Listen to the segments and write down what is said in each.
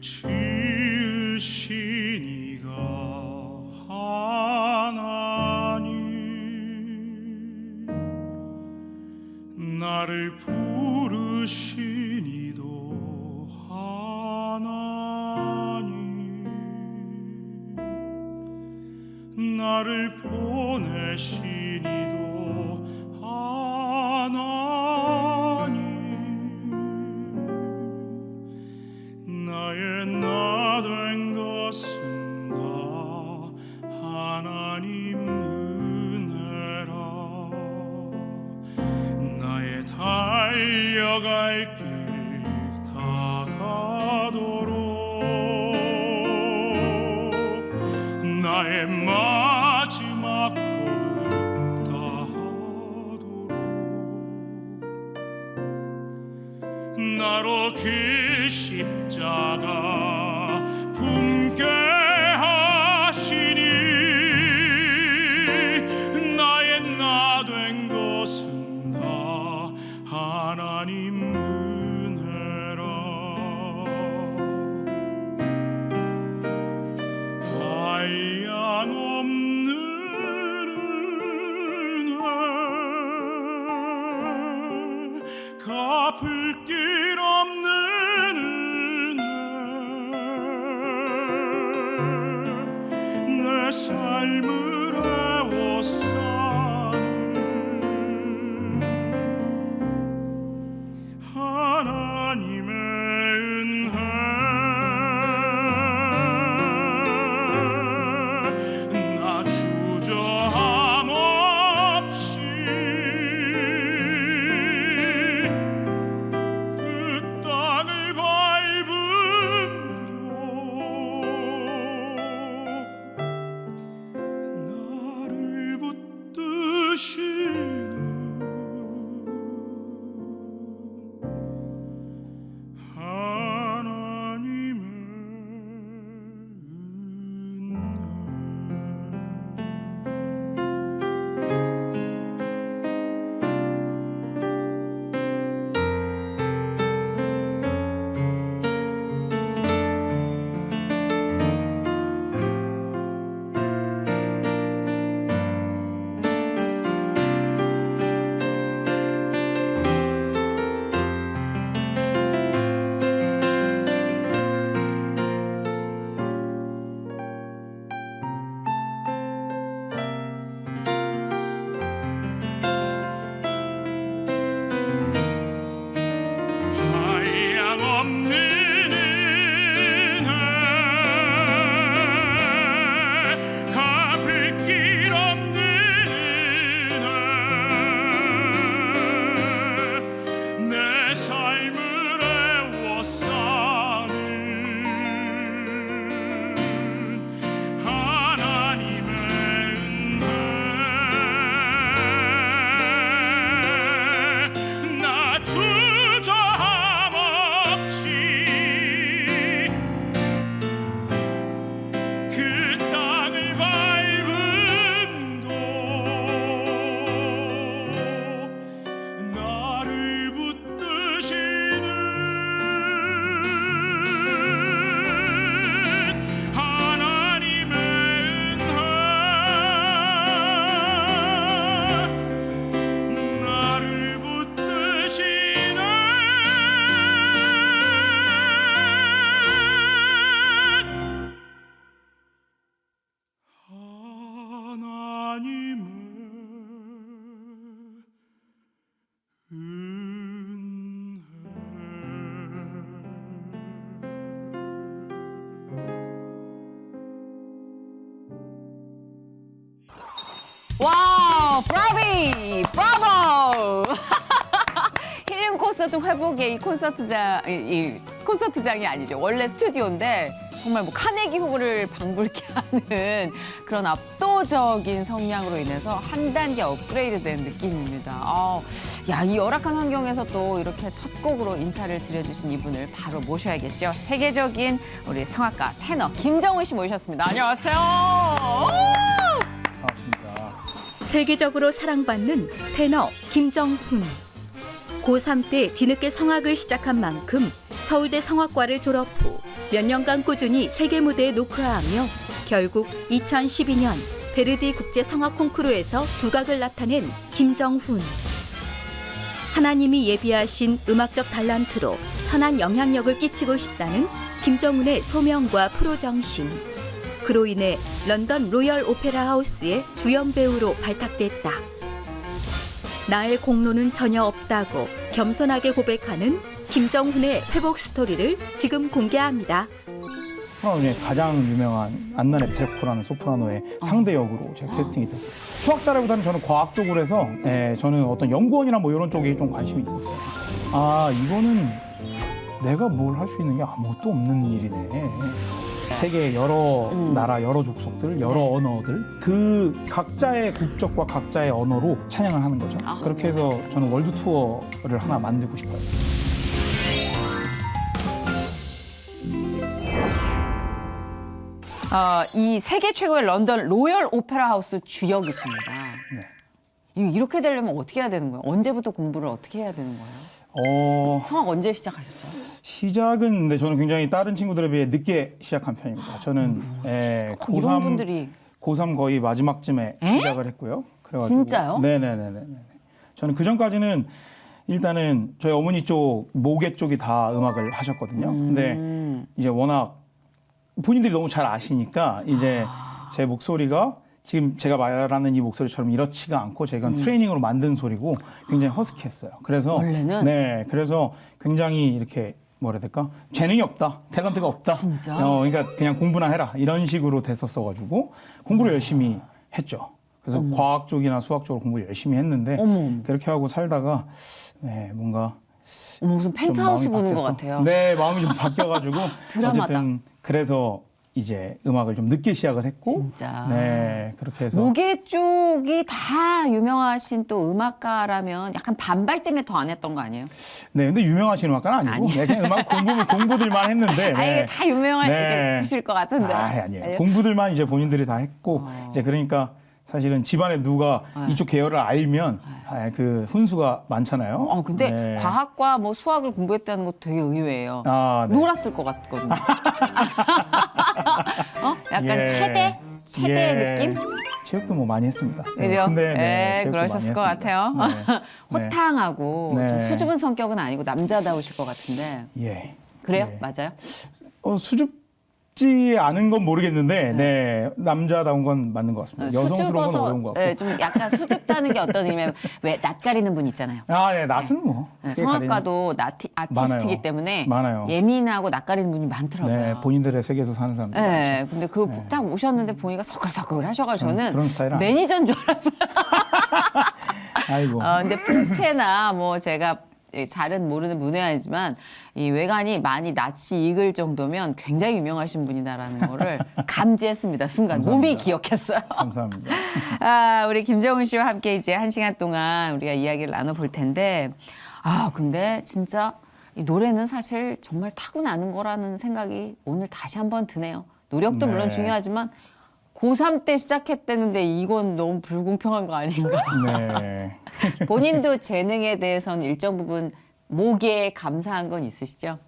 지으신 이가 하나님, 나를 부르신 이도 하나님, 나를 보내신 이도 하나님, 나의 나 된 것은 다 하나님 은혜라. 나의 달려갈 길 다가도록 나의 마지막 호흡 다하도록 나로 그 십자가 품게 하시니 나의 나 된 것은 다 하나님 은혜라. 한량없는 은혜, 갚을 길 없는 은혜, 내 삶을 애워싸는 하나님의 은혜. 나 주저함 없이 그 땅을 밟음도 나를 붙드시는 하나님의 한량없는 은혜, 갚을 길 없는 은혜, 내 삶을 애워싸는 하나님의 은혜. 나 주저함 없이 그 땅을 밟음도 나를 붙드시는 하나님의 은혜, 나를 붙드시는 하나님의 와우, 브라비! 브라보! 힐링 콘서트 회복의 이 콘서트장이 아니죠. 원래 스튜디오인데 정말 뭐 카네기 홀을 방불케 하는 그런 압도적인 성량으로 인해서 한 단계 업그레이드된 느낌입니다. 야, 이 열악한 환경에서 또 이렇게 첫 곡으로 인사를 드려주신 이분을 바로 모셔야겠죠. 세계적인 우리 성악가 테너 김정훈 씨 모셨습니다. 안녕하세요. 반갑습니다. 세계적으로 사랑받는 테너 김정훈. 고3 때 뒤늦게 성악을 시작한 만큼 서울대 성악과를 졸업 후 몇 년간 꾸준히 세계 무대에 녹화하며 결국 2012년 베르디 국제 성악 콩쿠르에서 두각을 나타낸 김정훈. 하나님이 예비하신 음악적 달란트로 선한 영향력을 끼치고 싶다는 김정훈의 소명과 프로 정신. 그로 인해 런던 로열 오페라 하우스의 주연 배우로 발탁됐다. 나의 공로는 전혀 없다고 겸손하게 고백하는 김정훈의 회복 스토리를 지금 공개합니다. 중에 가장 유명한 안나 네프레코라는 소프라노의 상대 역으로 제가 캐스팅이 됐어요. 수학자라기보다는 저는 과학 쪽으로 해서 저는 어떤 연구원이나 뭐 이런 쪽에 좀 관심이 있었어요. 아, 이거는 내가 뭘 할 수 있는 게 아무것도 없는 일이네. 세계 여러 나라, 여러 족속들, 여러 언어들 그 각자의 국적과 각자의 언어로 찬양을 하는 거죠. 그렇게 해서 저는 월드 투어를 하나 만들고 싶어요. 이 세계 최고의 런던 로열 오페라 하우스 주역이십니다. 네. 이렇게 되려면 어떻게 해야 되는 거예요? 언제부터 공부를 어떻게 해야 되는 거예요? 성악 언제 시작하셨어요? 시작은 근데 저는 굉장히 다른 친구들에 비해 늦게 시작한 편입니다. 저는 이런 분들이 고3 거의 마지막쯤에 시작을 했고요. 그래가지고 진짜요? 네네네네. 저는 그 전까지는 일단은 저희 어머니 쪽 모계 쪽이 다 음악을 하셨거든요. 근데 이제 워낙 본인들이 너무 잘 아시니까 이제 제 목소리가 지금 제가 말하는 이 목소리처럼 이렇지가 않고 제가 트레이닝으로 만든 소리고 굉장히 허스키했어요. 그래서 원래는? 네, 그래서 굉장히 이렇게 뭐라 해야 될까? 재능이 없다, 탤런트가 없다. 진짜? 그러니까 그냥 공부나 해라 이런 식으로 됐었어가지고 공부를 열심히 했죠. 그래서 과학 쪽이나 수학 쪽으로 공부 열심히 했는데 그렇게 하고 살다가 뭔가 무슨 펜트하우스 좀 마음이 보는 것 바뀌어서. 같아요. 네, 마음이 좀 바뀌어가지고 드라마다. 어쨌든 그래서 이제 음악을 좀 늦게 시작을 했고, 진짜. 네, 그렇게 해서 모계 쪽이 다 유명하신 또 음악가라면 약간 반발 때문에 더 안 했던 거 아니에요? 네, 근데 유명하신 음악가는 아니고 네, 그냥 음악 공부들만 했는데. 아, 이게 네. 다 유명하실 것 같은데. 아니에요. 공부들만 이제 본인들이 다 했고 이제 그러니까 사실은 집안에 누가 이쪽 계열을 알면 그 훈수가 많잖아요. 근데 네. 과학과 뭐 수학을 공부했다는 것도 되게 의외예요. 네. 놀았을 것 같거든요. 약간 예. 체대 예. 느낌? 체육도 뭐 많이 했습니다. 그죠? 근데 체육도 그러셨을 많이 것 했습니다. 같아요. 네. 호탕하고 네. 좀 수줍은 성격은 아니고 남자다우실 것 같은데. 예. 그래요? 예. 맞아요? 수줍지 않은 건 모르겠는데, 네, 남자다운 건 맞는 것 같습니다. 여성스러운 건 어려운 것 같고. 네, 좀 약간 수줍다는 게 어떤 의미면 왜 낯가리는 분 있잖아요. 네, 낯은 뭐. 네, 크게 성악가도 아티스트이기 많아요. 때문에 많아요. 예민하고 낯가리는 분이 많더라고요. 네, 본인들의 세계에서 사는 사람들. 네, 근데 그걸 딱 오셨는데 보니까 서글서글 하셔가지고 저는 그런 스타일은 아니에요. 매니저인 줄 알았어요. 아이고. 근데 풍채나 뭐 제가 잘은 모르는 문외한이지만 이 외관이 많이 낯이 익을 정도면 굉장히 유명하신 분이다라는 거를 감지했습니다. 순간 감사합니다. 몸이 기억했어요. 감사합니다. 우리 김정훈 씨와 함께 이제 1시간 동안 우리가 이야기를 나눠볼 텐데 근데 진짜 이 노래는 사실 정말 타고나는 거라는 생각이 오늘 다시 한번 드네요. 노력도 네. 물론 중요하지만 고3 때 시작했다는데 이건 너무 불공평한 거 아닌가. 네. 본인도 재능에 대해서는 일정 부분 모계에 감사한 건 있으시죠?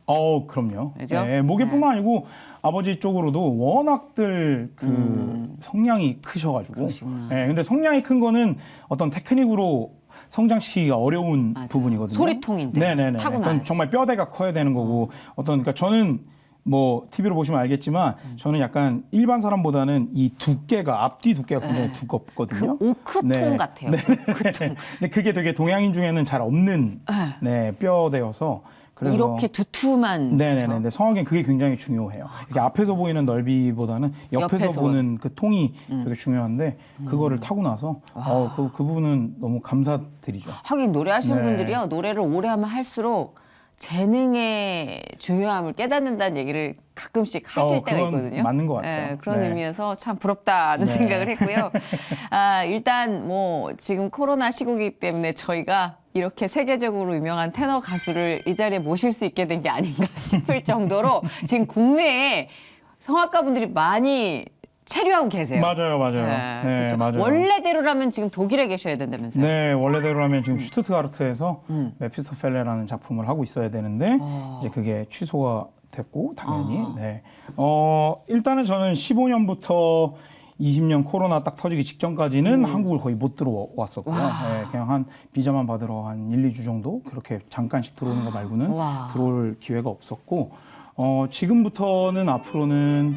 그럼요. 그죠? 네, 모계뿐만 아니고 아버지 쪽으로도 워낙들 그 성량이 크셔가지고. 그러시구나. 네, 근데 성량이 큰 거는 어떤 테크닉으로 성장시키기가 어려운 맞아요. 부분이거든요. 소리통인데 네네네. 타고나야지. 그건 정말 뼈대가 커야 되는 거고 그러니까 저는 뭐 TV로 보시면 알겠지만 저는 약간 일반 사람보다는 이 두께가 앞뒤 두께가 굉장히 두껍거든요. 그 오크통 같아요. 오크통. 근데 그게 되게 동양인 중에는 잘 없는 네, 뼈대여서 그래서 이렇게 두툼한. 네네네. 그쵸? 근데 성악엔 그게 굉장히 중요해요. 이렇게 앞에서 보이는 넓이보다는 옆에서 보는 그 통이 되게 중요한데 그거를 타고 나서 그 부분은 너무 감사드리죠. 하긴 노래하시는 네. 분들이요. 노래를 오래 하면 할수록 재능의 중요함을 깨닫는다는 얘기를 가끔씩 하실 때가 그건 있거든요. 맞는 것 같아요. 그런 네. 의미에서 참 부럽다는 네. 생각을 했고요. 일단 뭐 지금 코로나 시국이기 때문에 저희가 이렇게 세계적으로 유명한 테너 가수를 이 자리에 모실 수 있게 된 게 아닌가 싶을 정도로 지금 국내에 성악가 분들이 많이 체류하고 계세요. 맞아요. 네, 네, 그렇죠. 맞아요. 원래대로라면 지금 독일에 계셔야 된다면서요? 네, 원래대로라면 지금 슈투트가르트에서 메피스토펠레라는 작품을 하고 있어야 되는데 이제 그게 취소가 됐고 당연히. 아. 네. 일단은 저는 15년부터 20년 코로나 딱 터지기 직전까지는 한국을 거의 못 들어왔었고요. 네, 그냥 한 비자만 받으러 한 1, 2주 정도 그렇게 잠깐씩 들어오는 거 말고는 와. 들어올 기회가 없었고 지금부터는 앞으로는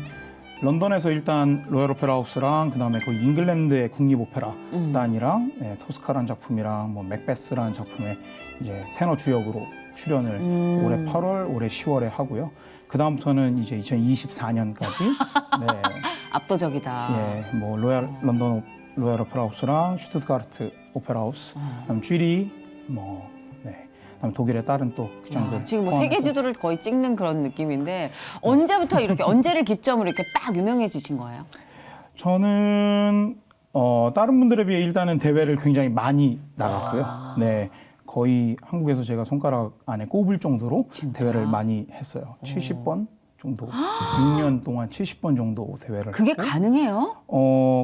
런던에서 일단 로얄 오페라 하우스랑 그다음에 거기 잉글랜드의 국립 오페라단이랑 토스카라는 작품이랑 뭐 맥베스라는 작품에 이제 테너 주역으로 출연을 올해 8월, 올해 10월에 하고요. 그 다음부터는 이제 2024년까지 네, 압도적이다. 예, 뭐 런던 로얄 오페라 하우스랑 슈투트가르트 오페라 하우스, 그다음 쥐리, 뭐 네, 그다음 독일의 다른 또 극장들 지금 뭐 포함해서. 세계 지도를 거의 찍는 그런 느낌인데 언제부터 이렇게 언제를 기점으로 이렇게 딱 유명해지신 거예요? 저는 다른 분들에 비해 일단은 대회를 굉장히 많이 나갔고요. 네. 거의 한국에서 제가 손가락 안에 꼽을 정도로 진짜? 대회를 많이 했어요. 70번 정도, 6년 동안 70번 정도 대회를 그게 했고, 가능해요?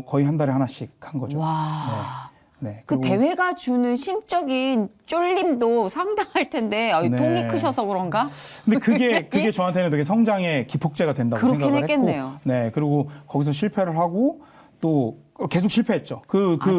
거의 한 달에 하나씩 한 거죠. 와. 네. 그 그리고 대회가 주는 심적인 쫄림도 상당할 텐데 네. 통이 크셔서 그런가? 근데 그게 저한테는 되게 성장의 기폭제가 된다고 그렇긴 생각을 했겠네요. 했고, 네. 그리고 거기서 실패를 하고 또 계속 실패했죠.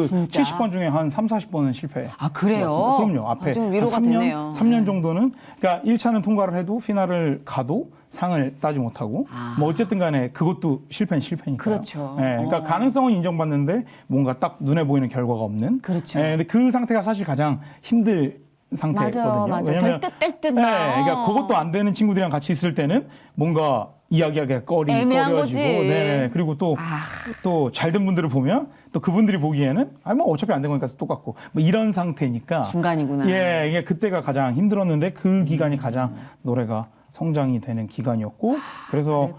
진짜? 70번 중에 한 3, 40번은 실패. 아 그래요? 그럼요. 앞에 좀 위로가 한 3년, 되네요. 3년 정도는 그러니까 1차는 통과를 해도 피날을 가도 상을 따지 못하고 뭐 어쨌든 간에 그것도 실패는 실패니까요. 그렇죠. 네, 그러니까 가능성은 인정받는데 뭔가 딱 눈에 보이는 결과가 없는. 그렇죠. 네, 근데 그 상태가 사실 가장 힘들 상태거든요. 맞아. 왜냐면 될 듯. 네, 그러니까 그것도 안 되는 친구들이랑 같이 있을 때는 뭔가 이야기하기가 애매한 꺼려지고, 거지. 네, 그리고 또 잘된 분들을 보면 또 그분들이 보기에는 뭐 어차피 안 된 거니까 똑같고 뭐 이런 상태니까 중간이구나. 예, 이게 그때가 가장 힘들었는데 그 기간이 가장 노래가 성장이 되는 기간이었고 그래서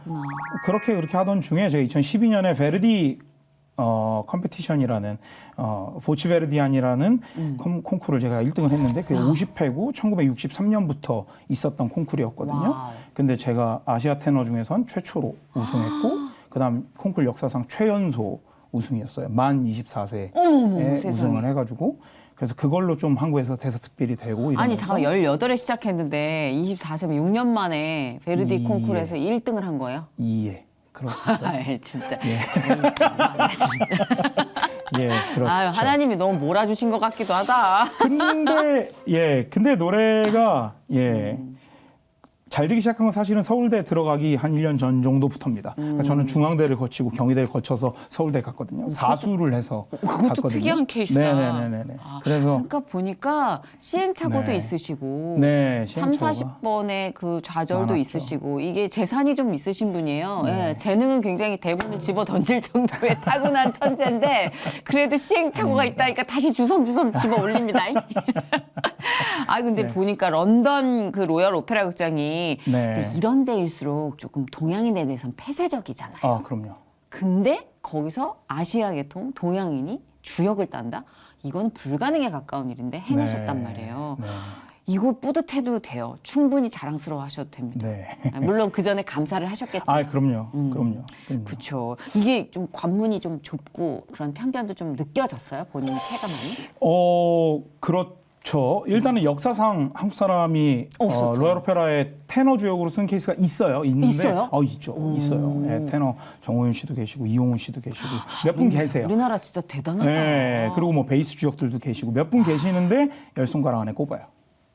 그랬구나. 그렇게 하던 중에 제가 2012년에 베르디 컴페티션이라는 보치베르디안이라는 콩쿠르를 제가 1등을 했는데 그게 50회고 1963년부터 있었던 콩쿠르였거든요. 와우. 근데 제가 아시아 테너 중에선 최초로 우승했고 그다음 콩쿠르 역사상 최연소 우승이었어요. 만 24세에 어머머, 세상에. 우승을 해가지고 그래서 그걸로 좀 한국에서 대서특필이 되고 이러면서 아니 잠깐 18에 시작했는데 24세면 6년 만에 베르디 콩쿠르에서 1등을 한 거예요? 예, 그렇죠. 진짜. 예, 그렇죠. 아유, 하나님이 너무 몰아주신 것 같기도 하다. 근데 노래가 잘 되기 시작한 건 사실은 서울대 들어가기 한 1년 전 정도부터입니다. 그러니까 저는 중앙대를 거치고 경희대를 거쳐서 서울대 갔거든요. 사수를 해서 그것도 갔거든요. 특이한 케이스다. 네네네네. 그래서 그러니까 보니까 시행착오도 네. 있으시고 네, 3, 시행착오가 40번의 그 좌절도 많았죠. 있으시고 이게 재산이 좀 있으신 분이에요. 네. 예, 재능은 굉장히 대본을 집어 던질 정도의 타고난 천재인데 그래도 시행착오가 있다니까 다시 주섬주섬 집어 올립니다. 근데 네. 보니까 런던 그 로얄 오페라 극장이 네. 근데 이런 데일수록 조금 동양인에 대해서는 폐쇄적이잖아요. 아, 그럼요. 근데 거기서 아시아 계통 동양인이 주역을 딴다? 이건 불가능에 가까운 일인데 해내셨단 네. 말이에요. 네. 이거 뿌듯해도 돼요. 충분히 자랑스러워 하셔도 됩니다. 네. 물론 그 전에 감사를 하셨겠지만. 그럼요. 그럼요. 그렇죠. 이게 좀 관문이 좀 좁고 그런 편견도 좀 느껴졌어요? 본인이 체감하니? 그렇죠. 일단은 역사상 한국 사람이 없었죠. 로얄 오페라의 테너 주역으로 쓴 케이스가 있어요. 있는데 있어요? 있죠. 있어요. 예, 테너 정호윤 씨도 계시고 이용훈 씨도 계시고 몇 분 계세요. 우리나라 진짜 대단하다. 네, 그리고 뭐 베이스 주역들도 계시고 몇 분 계시는데 10손가락 안에 꼽아요.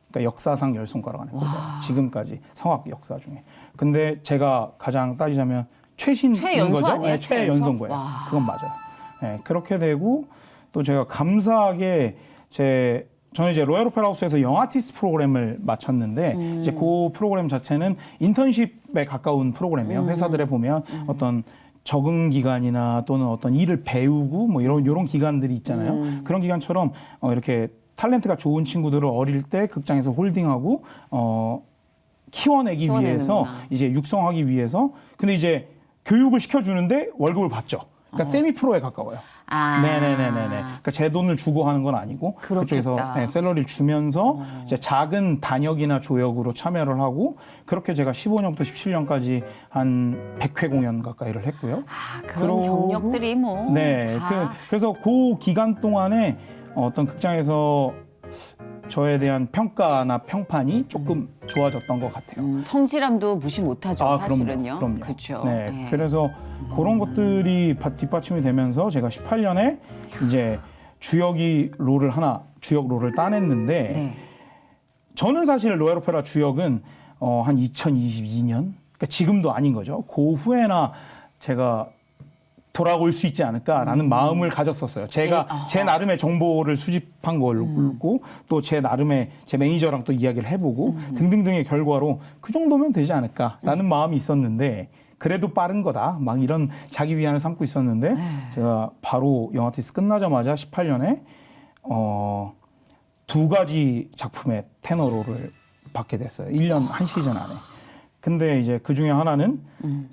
그러니까 역사상 10손가락 안에 꼽아요. 지금까지 성악 역사 중에. 근데 제가 가장 따지자면 최신인 최연소 거죠. 아니에요? 네, 최연소인 거예요. 와. 그건 맞아요. 네, 그렇게 되고 또 제가 감사하게 저는 이제 로얄 오페라 하우스에서 영 아티스트 프로그램을 마쳤는데 이제 그 프로그램 자체는 인턴십에 가까운 프로그램이에요. 회사들에 보면 어떤 적응 기간이나 또는 어떤 일을 배우고 뭐 이런 기간들이 있잖아요. 그런 기간처럼 이렇게 탤런트가 좋은 친구들을 어릴 때 극장에서 홀딩하고 키워내기 위해서 키워내는구나. 이제 육성하기 위해서 근데 이제 교육을 시켜주는데 월급을 받죠. 그러니까 세미 프로에 가까워요. 네네네네네. 그러니까 제 돈을 주고 하는 건 아니고 그렇겠다. 그쪽에서 샐러리를 주면서 이제 작은 단역이나 조역으로 참여를 하고 그렇게 제가 15년부터 17년까지 한 100회 공연 가까이를 했고요. 그런 그러고- 경력들이 뭐. 네. 다. 그래서 그 기간 동안에 어떤 극장에서 저에 대한 평가나 평판이 조금 좋아졌던 것 같아요. 성실함도 무시 못하죠, 아, 사실은요. 그럼요. 그렇죠. 네, 그래서 그런 것들이 뒷받침이 되면서 제가 18년에 이제 주역 롤을 따냈는데 네. 저는 사실 로얄 오페라 주역은 한 2022년, 그러니까 지금도 아닌 거죠. 그 후에나 제가 돌아올 수 있지 않을까라는 마음을 가졌었어요. 제가 제 나름의 정보를 수집한 걸고 또 제 나름의 제 매니저랑 또 이야기를 해보고 등등등의 결과로 그 정도면 되지 않을까라는 마음이 있었는데 그래도 빠른 거다. 막 이런 자기 위안을 삼고 있었는데 제가 바로 영아티스트 끝나자마자 18년에 2가지 작품의 테너로를 받게 됐어요. 1년 한 시즌 안에. 근데 이제 그 중에 하나는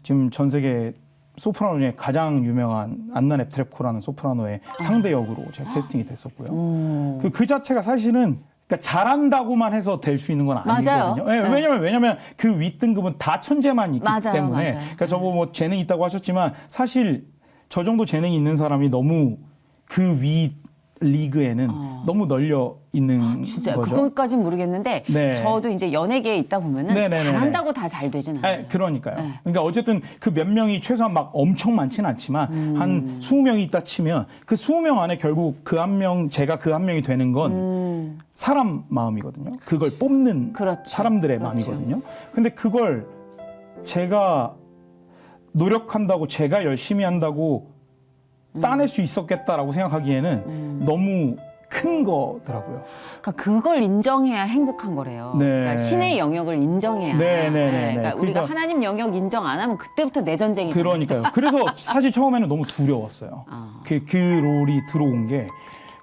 지금 전 세계 소프라노 중에 가장 유명한 안나 넵트레코라는 소프라노의 상대 역으로 제가 캐스팅이 됐었고요. 그 자체가 사실은 그러니까 잘한다고만 해서 될 수 있는 건 아니거든요. 맞아요. 네, 왜냐면 그 윗등급은 다 천재만 있기 맞아요, 때문에. 맞아요. 그러니까 저거 뭐 재능이 있다고 하셨지만 사실 저 정도 재능이 있는 사람이 너무 그 윗 리그에는 너무 널려 있는 진짜 거죠. 그것까진 모르겠는데 네. 저도 이제 연예계에 있다 보면은 네네네네. 잘한다고 다 잘 되진 않아요. 네, 그러니까요. 네. 그러니까 어쨌든 그 몇 명이 최소한 막 엄청 많지는 않지만 한 20명이 있다 치면 그 20명 안에 결국 그 한 명, 제가 그 한 명이 되는 건 사람 마음이거든요. 그걸 뽑는 그렇죠. 사람들의 그렇죠. 마음이거든요. 근데 그걸 제가 노력한다고 제가 열심히 한다고 따낼 수 있었겠다라고 생각하기에는 너무 큰 거더라고요. 그러니까 그걸 인정해야 행복한 거래요. 네. 그러니까 신의 영역을 인정해야. 네네네네. 그러니까 우리가 그러니까 하나님 영역 인정 안 하면 그때부터 내 전쟁이잖아요. 그러니까요. 그래서 사실 처음에는 너무 두려웠어요. 그 롤이 들어온 게.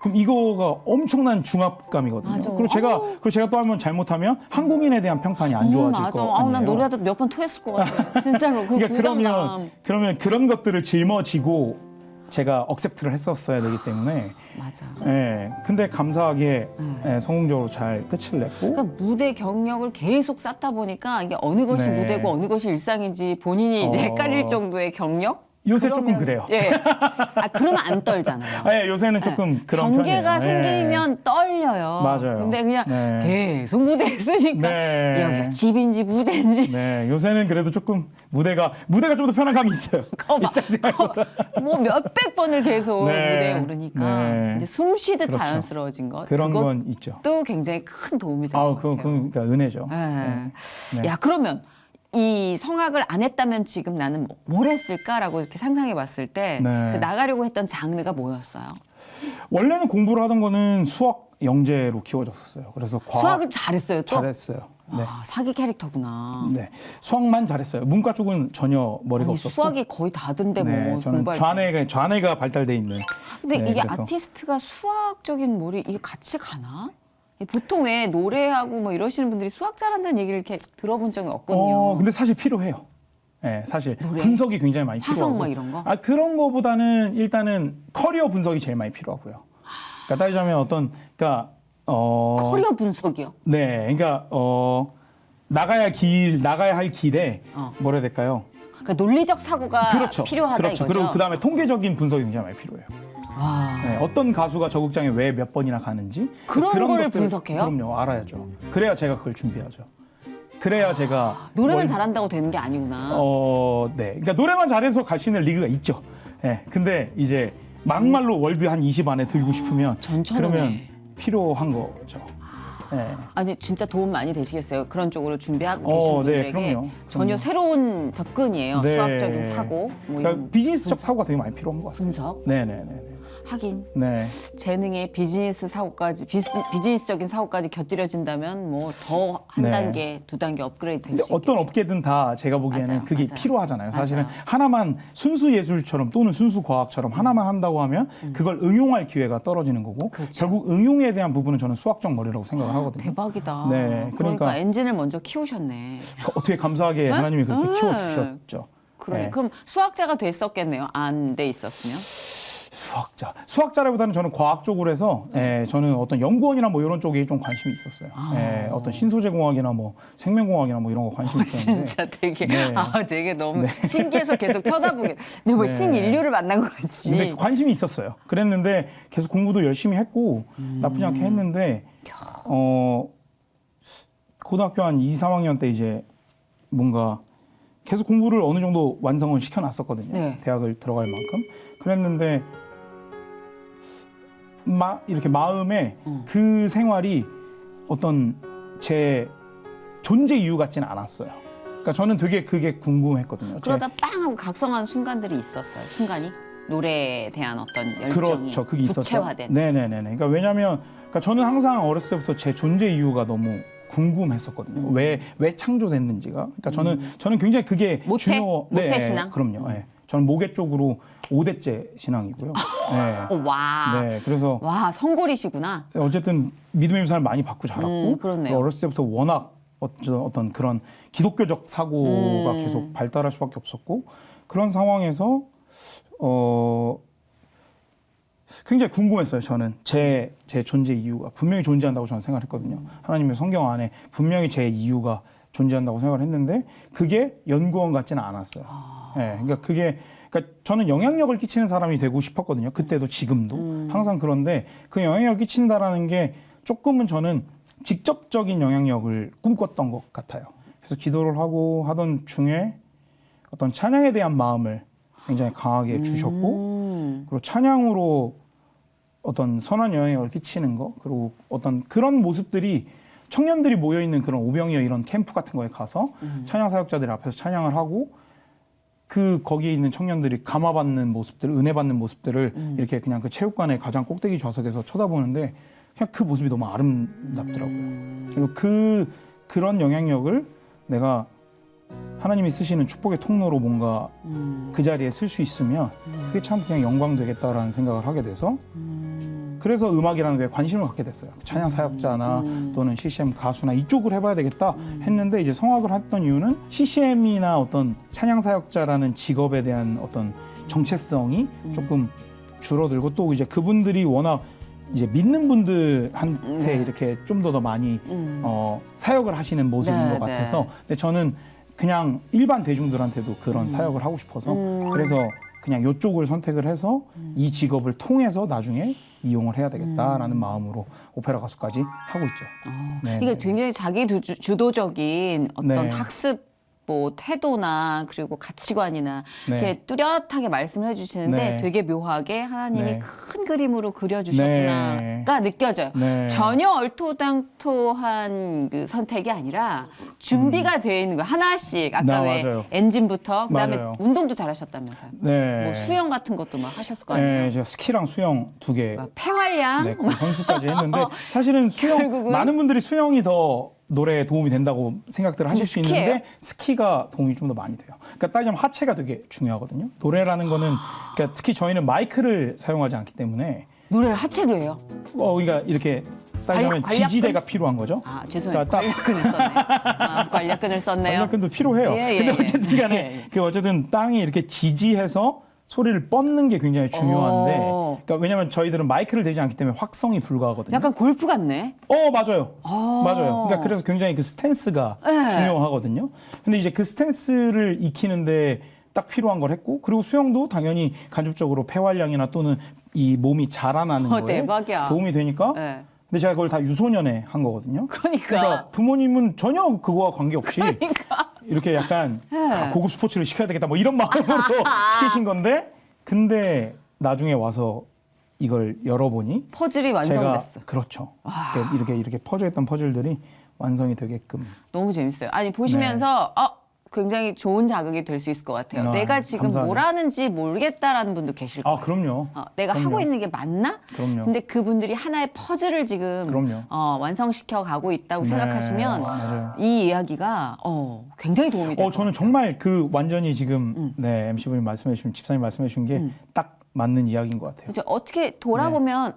그럼 이거가 엄청난 중압감이거든요. 맞아. 그리고 제가 또 한번 잘못하면 한국인에 대한 평판이 안 좋아질 맞아. 거 아니에요. 난 노래하다 몇 번 토했을 것 같아요. 진짜로 그 그러니까 부담감. 그러면 그런 것들을 짊어지고 제가 억셉트를 했었어야 되기 때문에. 맞아. 예. 근데 감사하게 예, 성공적으로 잘 끝을 냈고. 그러니까 무대 경력을 계속 쌓다 보니까 이게 어느 것이 네. 무대고 어느 것이 일상인지 본인이 이제 헷갈릴 정도의 경력? 요새 조금 그래요. 예. 그러면 안 떨잖아요. 예, 요새는 조금 그런 편이에요. 경계가 예. 생기면 떨려요. 맞아요. 근데 그냥 네. 계속 무대에 쓰니까 네. 여기가 집인지 무대인지 네, 요새는 그래도 조금 무대가 좀 더 편한 감이 있어요. 일상생활보다. 뭐 몇백 번을 계속 네. 무대에 오르니까 네. 이제 숨 쉬듯 그렇죠. 자연스러워진 것. 그런 건 있죠. 그것도 굉장히 큰 도움이 될 아, 것 같아요. 그러니까 은혜죠. 네. 네. 야, 그러면 이 성악을 안 했다면 지금 나는 뭘 했을까라고 이렇게 상상해 봤을 때 네. 그 나가려고 했던 장르가 뭐였어요? 원래는 공부를 하던 거는 수학 영재로 키워졌었어요. 그래서 수학을 잘했어요, 또? 잘했어요. 네. 와, 사기 캐릭터구나. 네. 수학만 잘했어요. 문과 쪽은 전혀 머리가 아니, 없었고. 수학이 거의 다던데 뭐 네, 저는 공부할 때. 좌뇌가 발달돼 있는. 근데 네, 이게 그래서. 아티스트가 수학적인 머리 이게 같이 가나? 보통 왜 노래하고 뭐 이러시는 분들이 수학 잘한다는 얘기를 이렇게 들어본 적이 없거든요. 근데 사실 필요해요. 네, 사실 노래? 분석이 굉장히 많이 화성 필요하고. 뭐 이런 거? 그런 거보다는 일단은 커리어 분석이 제일 많이 필요하고요. 그러니까 따지자면 그러니까 커리어 분석이요? 네, 그러니까 나가야 할 길에 뭐라 해야 될까요? 그러니까 논리적 사고가 그렇죠. 필요하다 그렇죠. 이거죠. 그리고 그다음에 통계적인 분석이 굉장히 많이 필요해요. 와. 네, 어떤 가수가 저 극장에 왜 몇 번이나 가는지 그런 거를 것들, 분석해요? 그럼요, 알아야죠. 그래야 제가 그걸 준비하죠. 그래야 제가 노래만 잘한다고 되는 게 아니구나. 네. 그러니까 노래만 잘해서 갈 수 있는 리그가 있죠. 네. 근데 이제 막말로 월드 한 20 안에 들고 싶으면 전천후네. 그러면 필요한 거죠. 네. 아니 진짜 도움 많이 되시겠어요. 그런 쪽으로 준비하고 계신 네, 분들에게 그럼요. 전혀 새로운 접근이에요. 네. 수학적인 사고, 뭐 그러니까 이런 비즈니스적 사고가 되게 많이 필요한 것 같아요. 분석. 네네네. 하긴 네. 재능의 비즈니스 사고까지 비즈니스적인 사고까지 곁들여진다면 뭐 더 한 네. 단계, 두 단계 업그레이드 될 근데 수 어떤 있겠죠. 업계든 다 제가 보기에는 맞아요, 그게 맞아요. 필요하잖아요. 사실은 맞아요. 하나만 순수 예술처럼 또는 순수 과학처럼 하나만 한다고 하면 그걸 응용할 기회가 떨어지는 거고 그렇죠. 결국 응용에 대한 부분은 저는 수학적 머리라고 생각을 하거든요. 대박이다. 네, 그러니까 그러니까 엔진을 먼저 키우셨네. 어떻게 감사하게 하나님이 그렇게 키워주셨죠. 그러니 네. 그럼 수학자가 됐었겠네요. 안 돼 있었으면. 수학자라기보다는 저는 과학 쪽으로 해서 저는 어떤 연구원이나 뭐 이런 쪽에 좀 관심이 있었어요. 어떤 신소재공학이나 뭐 생명공학이나 뭐 이런 거 관심이 있었는데 진짜 되게 네. 되게 너무 신기해서 계속 쳐다보게. 근데 뭐 네. 신인류를 만난 것 같지. 근데 관심이 있었어요. 그랬는데 계속 공부도 열심히 했고 나쁘지 않게 했는데 고등학교 한 2, 3학년 때 이제 뭔가 계속 공부를 어느 정도 완성을 시켜놨었거든요. 네. 대학을 들어갈 만큼. 그랬는데 이렇게 마음에 그 생활이 어떤 제 존재 이유 같지는 않았어요. 그러니까 저는 되게 그게 궁금했거든요. 그러다 빵 하고 각성한 순간들이 있었어요. 순간이 노래에 대한 어떤 열정이 그렇죠. 그게 있었죠. 구체화된. 네네네. 그러니까 왜냐하면 저는 항상 어렸을 때부터 제 존재 이유가 너무 궁금했었거든요. 왜 창조됐는지가. 그러니까 저는 굉장히 그게 모태? 모태 네, 신앙? 그럼요. 네. 저는 모계 쪽으로 5대째 신앙이고요. 네. 와. 네. 그래서 와, 성골이시구나. 어쨌든 믿음의 유산을 많이 받고 자랐고 그렇네요. 어렸을 때부터 워낙 어떤 그런 기독교적 사고가 계속 발달할 수밖에 없었고 그런 상황에서 굉장히 궁금했어요. 저는 제 존재 이유가 분명히 존재한다고 저는 생각했거든요. 하나님의 성경 안에 분명히 제 이유가 존재한다고 생각을 했는데 그게 연구원 같지는 않았어요. 네, 그러니까 저는 영향력을 끼치는 사람이 되고 싶었거든요. 그때도 지금도 항상 그런데 그 영향력을 끼친다라는 게 조금은 저는 직접적인 영향력을 꿈꿨던 것 같아요. 그래서 기도를 하고 하던 중에 어떤 찬양에 대한 마음을 굉장히 강하게 주셨고 그리고 찬양으로 어떤 선한 영향력을 끼치는 거 그리고 어떤 그런 모습들이 청년들이 모여있는 그런 오병이어 이런 캠프 같은 거에 가서 찬양 사역자들 앞에서 찬양을 하고 거기에 있는 청년들이 감화받는 모습들, 은혜 받는 모습들을 이렇게 그냥 그 체육관의 가장 꼭대기 좌석에서 쳐다보는데 그냥 그 모습이 너무 아름답더라고요. 그리고 그런 영향력을 내가 하나님이 쓰시는 축복의 통로로 뭔가 그 자리에 쓸 수 있으면 그게 참 그냥 영광 되겠다라는 생각을 하게 돼서 그래서 음악이라는 거에 관심을 갖게 됐어요. 찬양 사역자나 또는 CCM 가수나 이쪽을 해봐야 되겠다 했는데 이제 성악을 했던 이유는 CCM이나 어떤 찬양 사역자라는 직업에 대한 어떤 정체성이 조금 줄어들고 또 이제 그분들이 워낙 이제 믿는 분들한테 이렇게 좀 더 많이 사역을 하시는 모습인 네, 것 같아서 근데 저는 그냥 일반 대중들한테도 그런 사역을 하고 싶어서 그래서 그냥 이쪽을 선택을 해서 이 직업을 통해서 나중에 이용을 해야 되겠다라는 마음으로 오페라 가수까지 하고 있죠. 네, 이게 네. 굉장히 자기 주도적인 어떤 네. 학습 뭐 태도나 그리고 가치관이나 네. 이렇게 뚜렷하게 말씀을 해주시는데 네. 되게 묘하게 하나님이 네. 큰 그림으로 그려주셨구나가 느껴져요. 네. 전혀 얼토당토한 그 선택이 아니라 준비가 돼 있는 거 하나씩 아까 왜 맞아요. 엔진부터 그다음에 맞아요. 운동도 잘하셨다면서요. 네. 뭐 수영 같은 것도 막 하셨을 거 아니에요. 네, 제가 스키랑 수영 2개 막 폐활량 네, 거의 선수까지 했는데 사실은 결국은? 많은 분들이 수영이 더 노래에 도움이 된다고 생각들을 하실 수 스키예요? 있는데 스키가 도움이 좀 더 많이 돼요. 그러니까 따지면 하체가 되게 중요하거든요. 노래라는 거는 그러니까 특히 저희는 마이크를 사용하지 않기 때문에 노래를 하체로 해요. 그러니까 이렇게 따지면 관략근? 지지대가 필요한 거죠. 아 죄송해요. 그러니까 관략근을 썼네. 관략근을 썼네요. 관략근도 필요해요. 예, 예, 근데 예. 어쨌든 간에 예. 그 어쨌든 땅이 이렇게 지지해서 소리를 뻗는 게 굉장히 중요한데 그러니까 왜냐면 저희들은 마이크를 대지 않기 때문에 확성이 불가하거든요. 약간 골프 같네. 맞아요. 맞아요. 그러니까 그래서 굉장히 그 스탠스가 네. 중요하거든요. 근데 이제 그 스탠스를 익히는데 딱 필요한 걸 했고 그리고 수영도 당연히 간접적으로 폐활량이나 또는 이 몸이 자라나는 거에 대박이야. 도움이 되니까 네. 근데 제가 그걸 다 유소년에 한 거거든요. 그러니까. 부모님은 전혀 그거와 관계없이 이렇게 약간 네. 고급 스포츠를 시켜야 되겠다 뭐 이런 마음으로 시키신 건데 근데 나중에 와서 이걸 열어보니 퍼즐이 제가 완성됐어. 그렇죠. 이렇게 퍼져있던 퍼즐들이 완성이 되게끔 너무 재밌어요. 아니 보시면서 굉장히 좋은 자극이 될 수 있을 것 같아요. 아, 내가 지금 감사합니다. 뭘 하는지 모르겠다라는 분도 계실 거예요. 그럼요. 내가 그럼요. 하고 있는 게 맞나? 그럼요. 근데 그분들이 하나의 퍼즐을 지금 그럼요. 완성시켜 가고 있다고 네, 생각하시면 맞아요. 이 이야기가 굉장히 도움이 돼요. 저는 정말 그 완전히 지금 네, MC분이 말씀해 주신 집사님 말씀해 주신 게 딱 맞는 이야기인 것 같아요. 이제 어떻게 돌아보면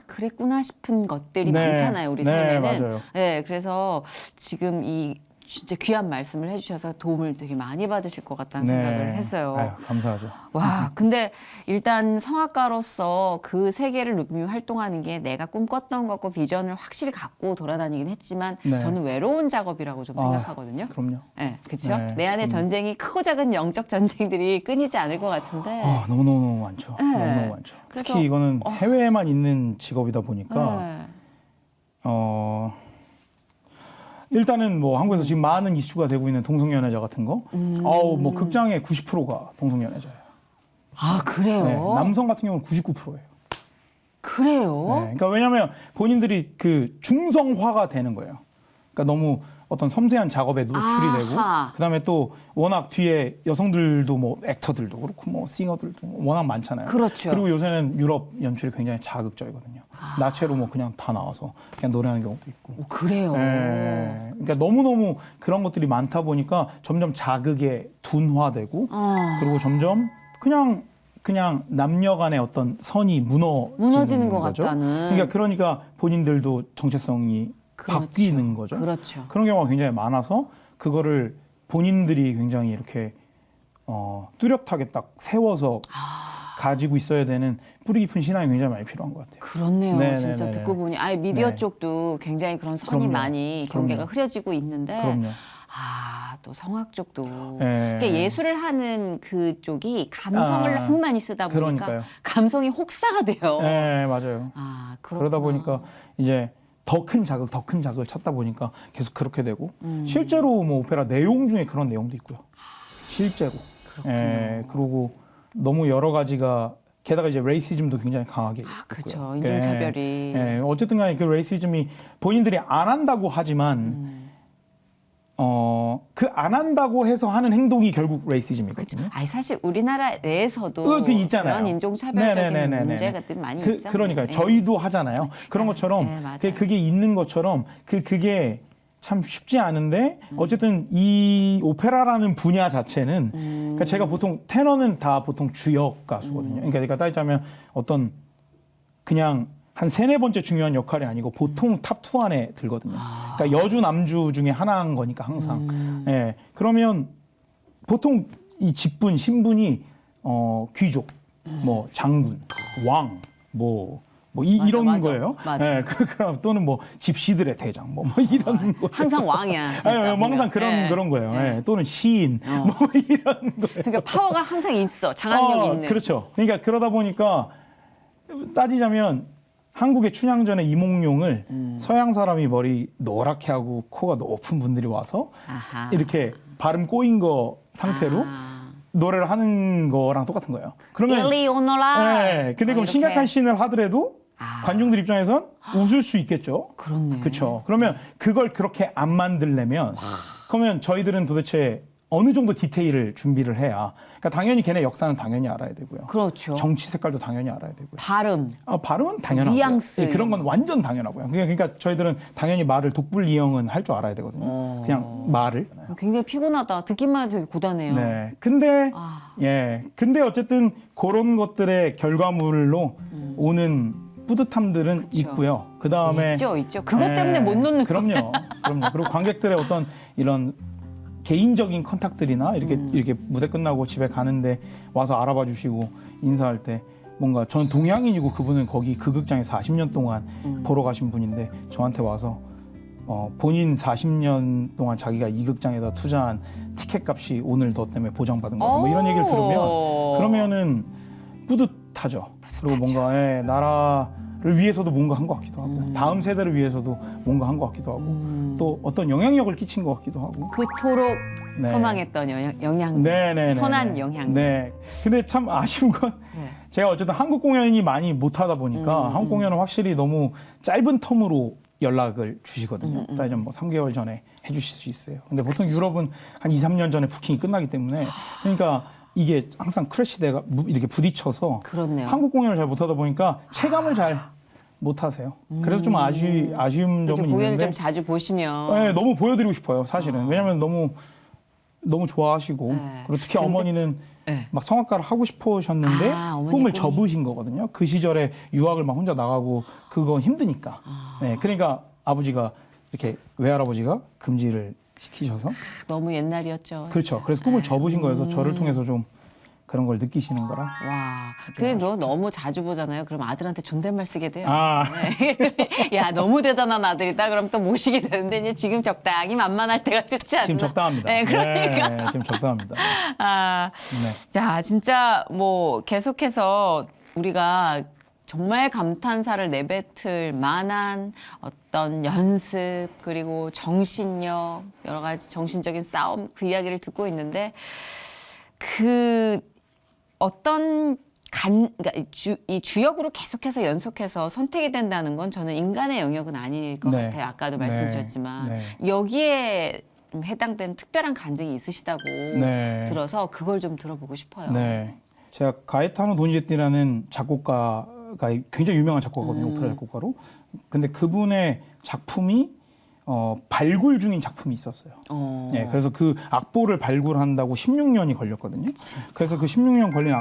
그랬구나 싶은 것들이 많잖아요, 우리 네, 삶에는. 맞아요. 네, 그래서 지금 이 진짜 귀한 말씀을 해주셔서 도움을 되게 많이 받으실 것 같다는 생각을 했어요. 아유, 감사하죠. 와, 근데 일단 성악가로서 그 세계를 누비며 활동하는 게 내가 꿈꿨던 것과 비전을 확실히 갖고 돌아다니긴 했지만 네. 저는 외로운 작업이라고 좀 생각하거든요. 그럼요. 네, 그렇죠. 네, 내 안에 전쟁이 크고 작은 영적 전쟁들이 끊이지 않을 것 같은데. 너무너무 많죠. 네. 너무너무 많죠. 그래서- 특히 이거는 해외에만 있는 직업이다 보니까 네. 일단은 뭐 한국에서 지금 많은 이슈가 되고 있는 동성연애자 같은 거, 뭐 극장의 90%가 동성연애자예요. 아, 그래요? 네, 남성 같은 경우는 99%예요. 그래요? 네, 그러니까 왜냐하면 본인들이 그 중성화가 되는 거예요. 그러니까 너무 어떤 섬세한 작업에 노출이 되고, 아하. 그다음에 또 워낙 뒤에 여성들도 뭐 액터들도 그렇고 뭐 싱어들도 워낙 많잖아요. 그렇죠. 그리고 요새는 유럽 연출이 굉장히 자극적이거든요. 나체로 뭐 그냥 다 나와서 그냥 노래하는 경우도 있고. 오, 그래요? 네, 그러니까 너무너무 그런 것들이 많다 보니까 점점 자극에 둔화되고, 그리고 점점 그냥 남녀 간의 어떤 선이 무너지는 것 거죠. 같다는. 그러니까 본인들도 정체성이 바뀌는 거죠. 그렇죠. 그런 경우가 굉장히 많아서 그거를 본인들이 굉장히 이렇게 뚜렷하게 딱 세워서 가지고 있어야 되는 뿌리 깊은 신앙이 굉장히 많이 필요한 것 같아요. 그렇네요. 네, 진짜 네, 네, 듣고 네. 보니 아예 미디어 네. 쪽도 굉장히 그런 선이 그럼요. 많이 경계가 그럼요. 흐려지고 있는데 그럼요. 또 성악 쪽도 네. 그러니까 예술을 하는 그쪽이 감성을 너무 많이 쓰다 보니까 그러니까요. 감성이 혹사가 돼요. 네, 맞아요. 그렇구나. 그러다 보니까 이제 더 큰 자극을 찾다 보니까 계속 그렇게 되고 실제로 뭐 오페라 내용 중에 그런 내용도 있고요. 실제로. 그렇군요. 그리고 너무 여러 가지가 게다가 이제 레이시즘도 굉장히 강하게 있고요. 그렇죠. 인종차별이. 어쨌든 간에 그 레이시즘이 본인들이 안 한다고 하지만 그 안 한다고 해서 하는 행동이 결국 레이시즘이거든요. 사실 우리나라 내에서도 그 있잖아요. 그런 인종차별적인 네네네네네. 문제가 많이 있잖아요. 그러니까요. 네. 저희도 하잖아요. 그런 것처럼 네, 맞아요. 그게 있는 것처럼 그게 참 쉽지 않은데 어쨌든 이 오페라라는 분야 자체는 그러니까 제가 보통 테너는 다 보통 주역 가수거든요. 그러니까 따지자면 어떤 그냥 한 3-4번째 중요한 역할이 아니고 보통 탑2 안에 들거든요. 그러니까 여주 남주 중에 하나인 거니까 항상. 그러면 보통 이 직분 신분이 귀족, 뭐 장군, 왕, 맞아, 이런 맞아. 거예요. 맞아. 그럼 또는 뭐 집시들의 대장, 뭐 이런 거. 항상 왕이야. 진짜 항상 보면. 그런 거예요. 네. 또는 시인, 뭐 이런 거예요. 그러니까 파워가 항상 있어. 장악력이 있는. 그렇죠. 그러니까 그러다 보니까 따지자면 한국의 춘향전의 이몽룡을 서양 사람이 머리 노랗게 하고 코가 높은 분들이 와서 아하. 이렇게 발음 꼬인 거 상태로 노래를 하는 거랑 똑같은 거예요. 그러면 일리오노라. 근데 그럼 이렇게. 심각한 씬을 하더라도 관중들 입장에선 웃을 수 있겠죠. 그렇네. 그렇죠. 그러면 그걸 그렇게 안 만들려면 그러면 저희들은 도대체 어느 정도 디테일을 준비를 해야. 그러니까 당연히 걔네 역사는 당연히 알아야 되고요. 그렇죠. 정치 색깔도 당연히 알아야 되고요. 발음. 발음은 당연하고요. 뉘앙스. 그런 건 완전 당연하고요. 그러니까 저희들은 당연히 말을 독불 이형은 할 줄 알아야 되거든요. 그냥 말을. 굉장히 피곤하다. 듣기만 해도 되게 고단해요. 네. 근데 아. 근데 어쨌든 그런 것들의 결과물로 오는 뿌듯함들은 있고요. 그 다음에 있죠. 그것 때문에 못 놓는 그럼요. 그리고 관객들의 어떤 이런 개인적인 컨택들이나 이렇게 무대 끝나고 집에 가는데 와서 알아봐 주시고 인사할 때 뭔가 전 동양인이고 그분은 거기 그 극장에 40년 동안 보러 가신 분인데 저한테 와서 본인 40년 동안 자기가 이 극장에다 투자한 티켓 값이 오늘 너 때문에 보장받은 거다. 뭐 이런 얘기를 들으면 그러면은 뿌듯하죠. 그리고 뭔가 나라를 위해서도 뭔가 한 것 같기도 하고 다음 세대를 위해서도 뭔가 한 것 같기도 하고 또 어떤 영향력을 끼친 것 같기도 하고 그토록 네. 소망했던 영향. 네네네. 선한 영향. 네. 근데 참 아쉬운 건 네. 제가 어쨌든 한국 공연이 많이 못하다 보니까 한국 공연은 확실히 너무 짧은 텀으로 연락을 주시거든요. 따지면 뭐 3개월 전에 해주실 수 있어요. 근데 보통 유럽은 한 2-3년 전에 부킹이 끝나기 때문에 그러니까 이게 항상 크래시대가 이렇게 부딪혀서 그렇네요. 한국 공연을 잘 못하다 보니까 체감을 잘 못하세요. 그래서 좀 아쉬운 이제 점은 공연을 있는데 좀 자주 보시면 네, 너무 보여드리고 싶어요. 사실은 왜냐하면 너무 좋아하시고 네. 그리고 특히 어머니는 네. 막 성악가를 하고 싶으셨는데 어머니 꿈을 꿈이. 접으신 거거든요. 그 시절에 유학을 막 혼자 나가고 그거 힘드니까. 네, 그러니까 아버지가 이렇게 외할아버지가 금지를 시키셔서 너무 옛날이었죠. 그렇죠. 진짜. 그래서 꿈을 네. 접으신 거여서 저를 통해서 좀 그런 걸 느끼시는 거라. 와, 그게 너 너무 자주 보잖아요. 그럼 아들한테 존댓말 쓰게 돼요. 아. 네. 야, 너무 대단한 아들이다. 그럼 또 모시게 되는데 이제 지금 적당히 만만할 때가 좋지 않나. 지금 적당합니다. 네, 그러니까. 네, 지금 적당합니다. 아, 네. 자, 진짜 뭐 계속해서 우리가 정말 감탄사를 내뱉을 만한 어떤 연습 그리고 정신력 여러 가지 정신적인 싸움 그 이야기를 듣고 있는데 그 어떤 그러니까 이 주역으로 계속해서 연속해서 선택이 된다는 건 저는 인간의 영역은 아닐 것 네. 같아요. 아까도 네. 말씀드렸지만 네. 여기에 좀 해당되는 특별한 감정이 있으시다고 네. 들어서 그걸 좀 들어보고 싶어요. 네. 제가 가에타노 도니제티라는 작곡가가 굉장히 유명한 작곡가거든요. 오페라 작곡가로. 근데 그분의 작품이 발굴 중인 작품이 있었어요. 네, 그래서 그 악보를 발굴한다고 16년이 걸렸거든요. 진짜? 그래서 그 16년 걸린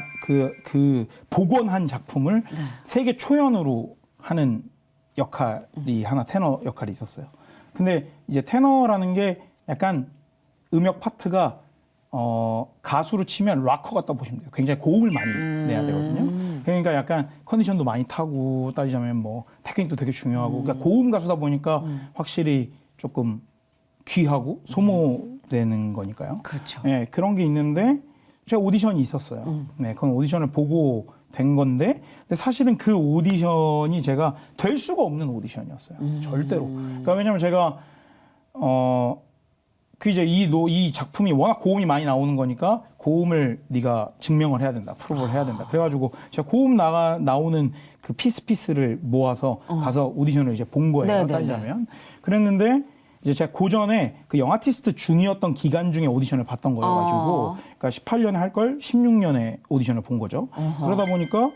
그 복원한 작품을 네. 세계 초연으로 하는 역할이 하나 테너 역할이 있었어요. 근데 이제 테너라는 게 약간 음역 파트가 가수로 치면 락커 같다 보시면 돼요. 굉장히 고음을 많이 내야 되거든요. 그러니까 약간 컨디션도 많이 타고 따지자면 뭐 테크닉도 되게 중요하고 그러니까 고음 가수다 보니까 확실히 조금 귀하고 소모되는 거니까요. 그렇죠. 네, 그런 게 있는데 제가 오디션이 있었어요. 네, 그건 오디션을 보고 된 건데 근데 사실은 그 오디션이 제가 될 수가 없는 오디션이었어요. 절대로. 그러니까 왜냐면 제가 그 이제 이 작품이 워낙 고음이 많이 나오는 거니까 고음을 네가 증명을 해야 된다, 프로브를 해야 된다. 그래가지고 제가 고음 나오는 그 피스를 모아서 가서 오디션을 이제 본 거예요. 네네네. 따지자면. 그랬는데 이제 제가 고전에 그 영아티스트 중이었던 기간 중에 오디션을 봤던 거여가지고, 그러니까 18년에 할 걸 16년에 오디션을 본 거죠. 그러다 보니까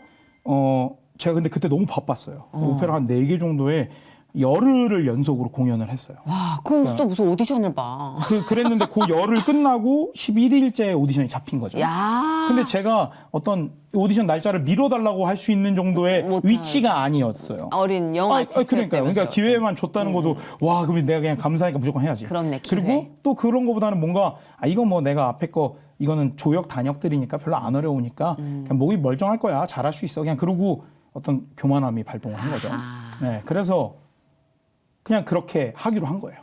제가 근데 그때 너무 바빴어요. 오페라 한 4개 정도의 열흘을 연속으로 공연을 했어요. 와, 그럼 또 무슨 오디션을 봐. 그랬는데 그 열흘 끝나고 11일째 오디션이 잡힌 거죠. 야. 근데 제가 어떤 오디션 날짜를 미뤄달라고 할 수 있는 정도의 못할. 위치가 아니었어요. 어린 영화 아티스트 그러니까요. 그러니까 기회만 줬다는 것도 와 그러면 내가 그냥 감사하니까 무조건 해야지. 그렇네, 기회. 그리고 또 그런 거보다는 뭔가 이건 뭐 내가 앞에 거 이거는 조역 단역들이니까 별로 안 어려우니까 그냥 목이 멀쩡할 거야. 잘할 수 있어. 그냥 그러고 어떤 교만함이 발동을 한 거죠. 네, 그래서 그냥 그렇게 하기로 한 거예요.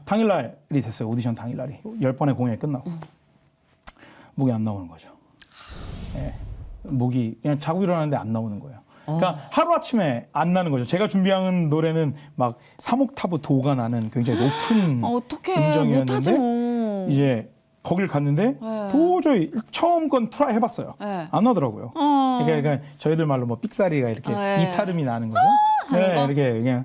당일날이 됐어요. 오디션 당일날이. 10번의 공연이 끝나고. 목이 안 나오는 거죠. 네. 목이 그냥 자고 일어나는데 안 나오는 거예요. 그러니까 하루아침에 안 나는 거죠. 제가 준비한 노래는 막 3옥타브 도가 나는 굉장히 높은 어떡해. 음정이었는데 못하지 뭐. 이제 거길 갔는데 도저히 처음 건 트라이 해봤어요. 네. 안 나더라고요. 그러니까 저희들 말로 뭐 삑사리가 이렇게 네. 이탈음이 나는 거죠. 하는 거? 이렇게 그냥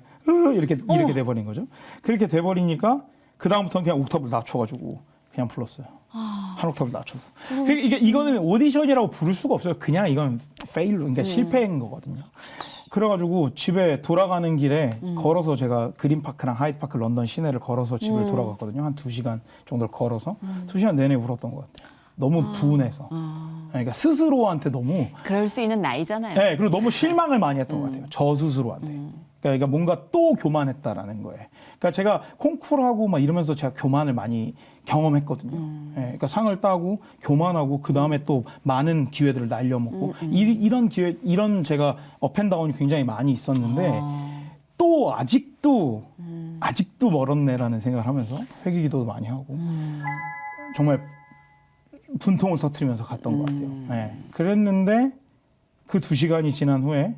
이렇게 돼버린 거죠. 그렇게 돼버리니까 그 다음부터는 그냥 옥타브를 낮춰가지고 그냥 불렀어요. 한 옥타브 낮춰서. 이거는 오디션이라고 부를 수가 없어요. 그냥 이건 페일로, 그러니까 실패인 거거든요. 그래가지고 집에 돌아가는 길에 걸어서 제가 그린파크랑 하이드파크 런던 시내를 걸어서 집을 돌아갔거든요. 한 2시간 정도를 걸어서 2시간 내내 울었던 것 같아요. 너무 분해서. 그러니까 스스로한테 너무. 그럴 수 있는 나이잖아요. 네, 그리고 너무 실망을 많이 했던 것 같아요. 저 스스로한테. 그러니까 뭔가 또 교만했다라는 거예요. 그러니까 제가 콩쿠르하고 막 이러면서 제가 교만을 많이 경험했거든요. 네, 그러니까 상을 따고 교만하고 그 다음에 또 많은 기회들을 날려먹고 이런 기회, 이런 제가 업앤다운이 굉장히 많이 있었는데 또 아직도 멀었네라는 생각을 하면서 회개기도도 많이 하고 정말 분통을 터뜨리면서 갔던 것 같아요. 네, 그랬는데 그 2시간이 지난 후에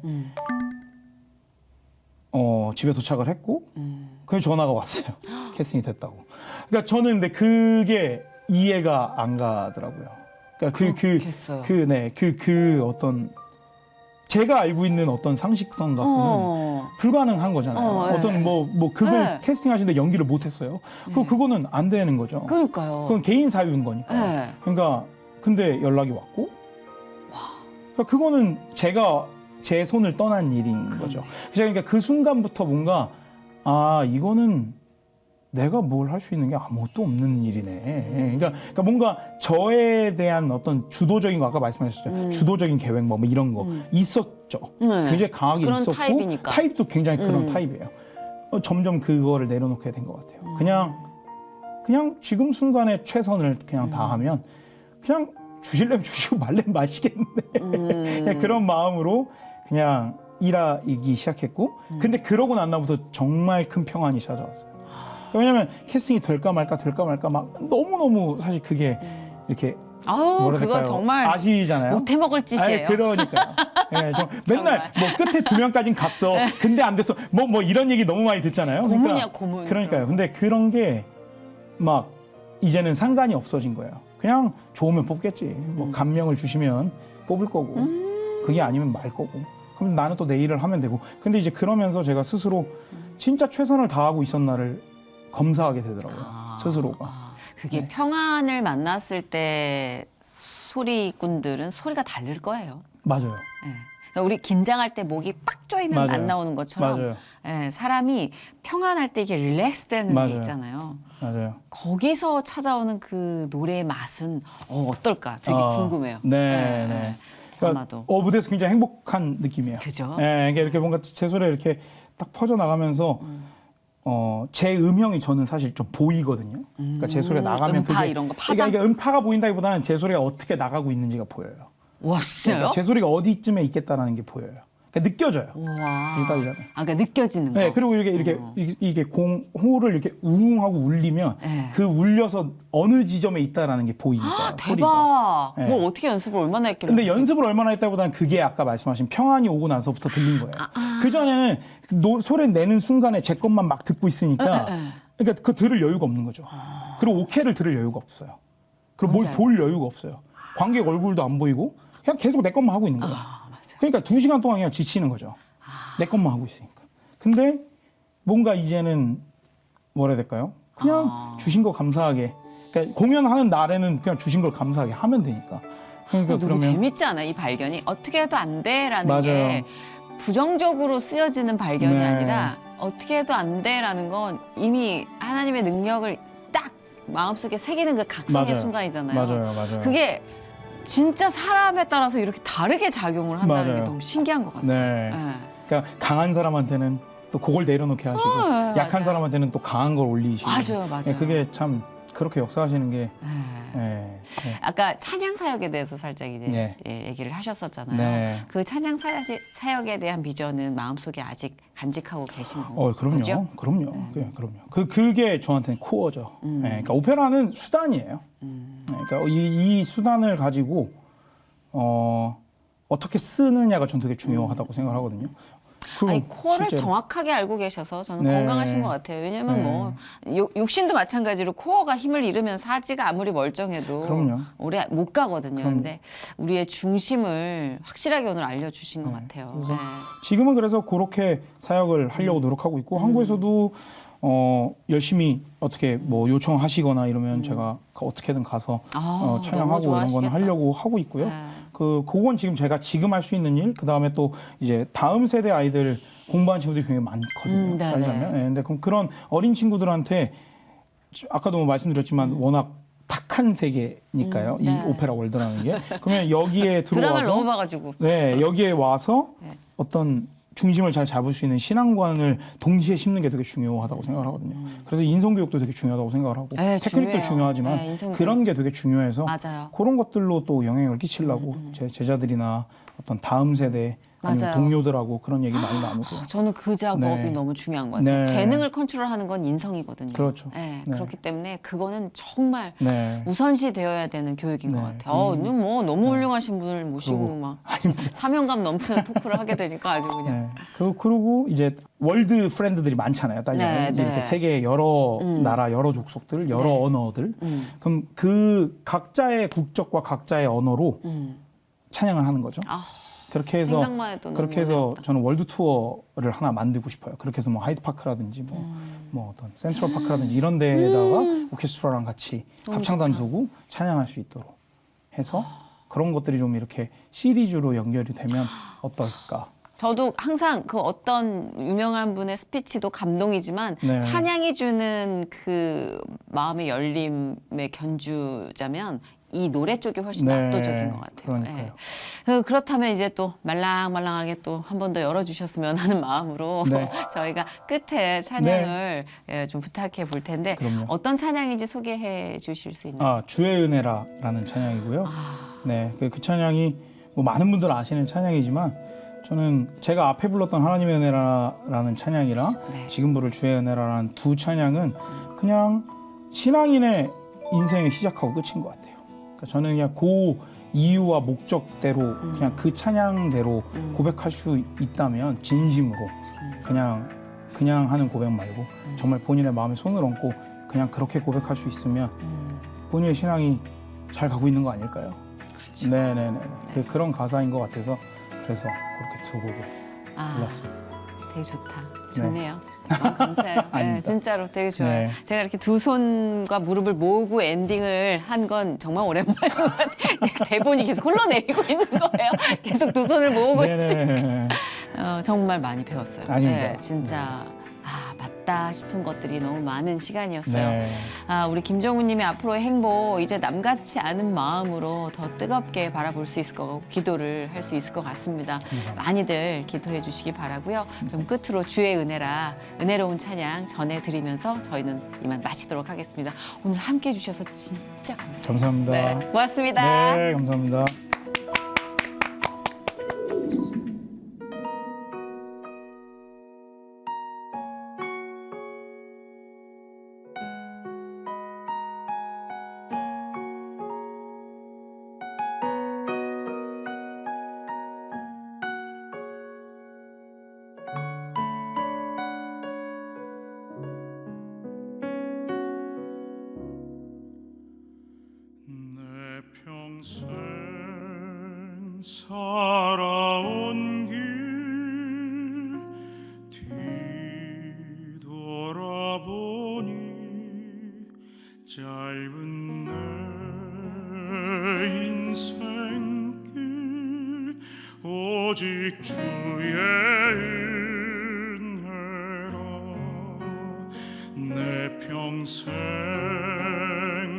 집에 도착을 했고 그 전화가 왔어요. 캐스팅이 됐다고. 그러니까 저는 근데 그게 이해가 안 가더라고요. 그러니까 그렇겠어요. 그 어떤 제가 알고 있는 어떤 상식성 갖고는 불가능한 거잖아요. 어떤 뭐 그걸 네. 캐스팅하시는데 연기를 못 했어요. 그거는 안 되는 거죠. 그러니까요. 그건 개인 사유인 거니까. 네. 그러니까 근데 연락이 왔고 그러니까 그거는 제가 제 손을 떠난 일인 거죠. 그러니까 그 순간부터 뭔가 이거는 내가 뭘 할 수 있는 게 아무것도 없는 일이네. 그러니까 뭔가 저에 대한 어떤 주도적인 거 아까 말씀하셨죠. 주도적인 계획 뭐 이런 거 있었죠. 네. 굉장히 강하게 그런 있었고 타입이니까. 타입도 굉장히 그런 타입이에요. 점점 그거를 내려놓게 된 것 같아요. 그냥 그냥 지금 순간에 최선을 그냥 다하면 그냥 주실래면 주시고 말래면 마시겠는데 그냥 그런 마음으로 그냥 일하기 시작했고 근데 그러고 난 다음부터 정말 큰 평안이 찾아왔어요. 왜냐면 캐스팅이 될까 말까 막 너무너무 사실 그게 이렇게 아우 뭐라 그거 될까요? 정말 아시잖아요. 못 해먹을 짓이에요. 그러니까요. 예, 좀 맨날 뭐 끝에 2명까진 갔어. 근데 안 됐어. 뭐 이런 얘기 너무 많이 듣잖아요. 고문이야 고문. 그러니까요. 근데 그런 게 막 이제는 상관이 없어진 거예요. 그냥 좋으면 뽑겠지. 뭐 감명을 주시면 뽑을 거고 그게 아니면 말 거고. 그럼 나는 또 내 일을 하면 되고. 근데 이제 그러면서 제가 스스로 진짜 최선을 다하고 있었나를 검사하게 되더라고요. 스스로가. 그게 네. 평안을 만났을 때 소리꾼들은 소리가 다를 거예요. 맞아요. 예. 그러니까 우리 긴장할 때 목이 빡 조이면 맞아요. 안 나오는 것처럼 맞아요. 예, 사람이 평안할 때 이게 릴렉스되는 게 맞아요. 있잖아요. 맞아요. 거기서 찾아오는 그 노래의 맛은 어떨까 되게 궁금해요. 네, 예, 네. 예. 그러니까 아마도. 무대에서 굉장히 행복한 느낌이에요. 그죠? 예, 이렇게 뭔가 제 소리가 이렇게 딱 퍼져 나가면서 제 음형이 저는 사실 좀 보이거든요. 그러니까 제 소리가 나가면 음파 그게 이런 거 파장? 그러니까 음파가 보인다기보다는 제 소리가 어떻게 나가고 있는지가 보여요. 와 진짜요? 그러니까 제 소리가 어디쯤에 있겠다는 게 보여요. 그러니까 느껴져요. 와. 굳이 따지자면. 아, 그러니까 느껴지는 거. 네, 그리고 이게 호를 이렇게 우웅하고 울리면 네. 그 울려서 어느 지점에 있다라는 게 보이니까 소리가. 대박. 네. 뭐 어떻게 연습을 얼마나 했길래? 근데 연습을 얼마나 했다보다는 그게 아까 말씀하신 평안이 오고 나서부터 들린 거예요. 그 전에는 소리 내는 순간에 제 것만 막 듣고 있으니까, 그러니까 그 들을 여유가 없는 거죠. 그리고 오케이를 들을 여유가 없어요. 그리고 뭘 뭔지 볼 여유가 없어요. 관객 얼굴도 안 보이고 그냥 계속 내 것만 하고 있는 거예요. 맞아요. 그러니까 2시간 동안 그냥 지치는 거죠. 내 것만 하고 있으니까. 근데 뭔가 이제는 뭐라 해야 될까요? 그냥 주신 거 감사하게. 그러니까 공연하는 날에는 그냥 주신 걸 감사하게 하면 되니까. 그러니까 너무 재밌지 않아요? 이 발견이 어떻게 해도 안 돼라는 맞아요. 게 부정적으로 쓰여지는 발견이 네. 아니라 어떻게 해도 안 돼라는 건 이미 하나님의 능력을 딱 마음속에 새기는 그 각성의 맞아요. 순간이잖아요. 맞아요. 그게 진짜 사람에 따라서 이렇게 다르게 작용을 한다는 맞아요. 게 너무 신기한 것 같아요. 네. 그러니까 강한 사람한테는 또 그걸 내려놓게 하시고 맞아요. 약한 사람한테는 또 강한 걸 올리시고. 맞아요. 네, 그게 참 그렇게 역사하시는 게. 네. 네. 아까 찬양 사역에 대해서 살짝 이제 네. 얘기를 하셨었잖아요. 네. 그 찬양 사역에 대한 비전은 마음속에 아직 간직하고 계신 거죠? 그럼요. 그럼요. 그게 저한테는 코어죠. 네, 그러니까 오페라는 수단이에요. 네, 그러니까 이 수단을 가지고 어떻게 쓰느냐가 전 되게 중요하다고 생각하거든요. 아니 코어를 실제로. 정확하게 알고 계셔서 저는 네. 건강하신 것 같아요. 왜냐면 네. 뭐 육신도 마찬가지로 코어가 힘을 잃으면 사지가 아무리 멀쩡해도 그럼요. 오래 못 가거든요. 그럼요. 근데 우리의 중심을 확실하게 오늘 알려주신 것 같아요. 그래서 네. 지금은 그래서 그렇게 사역을 하려고 노력하고 있고 한국에서도 열심히 어떻게 뭐 요청하시거나 이러면 제가 어떻게든 가서 너무 찬양하고 이런 거는 좋아하시겠다. 하려고 하고 있고요. 네. 그건 지금 제가 지금 할 수 있는 일, 그 다음에 또 이제 다음 세대 아이들 공부하는 친구들이 굉장히 많거든요. 네네. 따지자면. 네, 근데 그런 어린 친구들한테 아까도 뭐 말씀드렸지만 워낙 탁한 세계니까요. 이 네. 오페라 월드라는 게. 그러면 여기에 드라마를 들어와서 너무 봐가지고. 네, 여기에 와서 네. 어떤 중심을 잘 잡을 수 있는 신앙관을 동시에 심는 게 되게 중요하다고 생각을 하거든요. 그래서 인성교육도 되게 중요하다고 생각을 하고 네, 테크닉도 중요해요. 중요하지만 네, 인성교육. 그런 게 되게 중요해서 맞아요. 그런 것들로 또 영향을 끼치려고 제 제자들이나 어떤 다음 세대 아니면 맞아요. 동료들하고 그런 얘기 많이 나누고 저는 그 작업이 네. 너무 중요한 것 같아요. 네. 재능을 컨트롤하는 건 인성이거든요. 그렇죠. 네, 네. 그렇기 때문에 그거는 정말 네. 우선시 되어야 되는 교육인 것 네. 같아요. 뭐 너무 훌륭하신 분을 모시고 그리고- 막 사명감 넘치는 토크를 하게 되니까 아주 그냥. 네. 그리고 이제 월드 프렌드들이 많잖아요. 따지면 네, 이렇게 네. 세계 여러 나라, 여러 족속들, 여러 네. 언어들. 그럼 그 각자의 국적과 각자의 언어로 찬양을 하는 거죠. 아, 그렇게 해서 생각만 해도 너무 그렇게 해서 어렵다. 저는 월드 투어를 하나 만들고 싶어요. 그렇게 해서 뭐 하이드 파크라든지 뭐 어떤 센트럴 파크라든지 이런 데에다가 오케스트라랑 같이 너무 합창단 좋다. 두고 찬양할 수 있도록 해서 그런 것들이 좀 이렇게 시리즈로 연결이 되면 어떨까 저도 항상 그 어떤 유명한 분의 스피치도 감동이지만 네. 찬양이 주는 그 마음의 열림의 견주자면 이 노래 쪽이 훨씬 네. 압도적인 것 같아요. 그러니까요. 그렇다면 이제 또 말랑말랑하게 또 한 번 더 열어주셨으면 하는 마음으로 네. 저희가 끝에 찬양을 좀 부탁해 볼 텐데 그럼요. 어떤 찬양인지 소개해 주실 수 있나요? 아, 주의 은혜라라는 찬양이고요. 아, 네, 그 찬양이 뭐 많은 분들 아시는 찬양이지만 저는 제가 앞에 불렀던 하나님의 은혜라는 찬양이랑 네. 지금 부를 주의 은혜라는 두 찬양은 그냥 신앙인의 인생의 시작하고 끝인 것 같아요. 그러니까 저는 그냥 그 이유와 목적대로 그냥 그 찬양대로 고백할 수 있다면 진심으로 그냥 하는 고백 말고 정말 본인의 마음에 손을 얹고 그냥 그렇게 고백할 수 있으면 본인의 신앙이 잘 가고 있는 거 아닐까요? 그렇죠. 네네네. 그런 가사인 것 같아서 그래서 그렇게 두 곡을 불렀습니다. 되게 좋다. 좋네요. 너무 감사해요. 네, 아닙니다. 진짜로 되게 좋아요. 네. 제가 이렇게 두 손과 무릎을 모으고 엔딩을 한 건 정말 오랜만인 것 같아요. 대본이 계속 흘러내리고 있는 거예요. 계속 두 손을 모으고 있으니까. 네네. 정말 많이 배웠어요. 아닙니다. 진짜 맞다 싶은 것들이 너무 많은 시간이었어요. 네. 우리 김정우님의 앞으로의 행복 이제 남같이 않은 마음으로 더 뜨겁게 바라볼 수 있을 거고 기도를 할 수 있을 것 같습니다. 많이들 기도해 주시기 바라고요. 좀 끝으로 주의 은혜라 은혜로운 찬양 전해드리면서 저희는 이만 마치도록 하겠습니다. 오늘 함께해 주셔서 진짜 감사해요. 감사합니다. 네, 고맙습니다. 네, 감사합니다. 내 평생 살아온 길 뒤돌아보니 짧은 내 인생길 오직 주의 은혜라 내 평생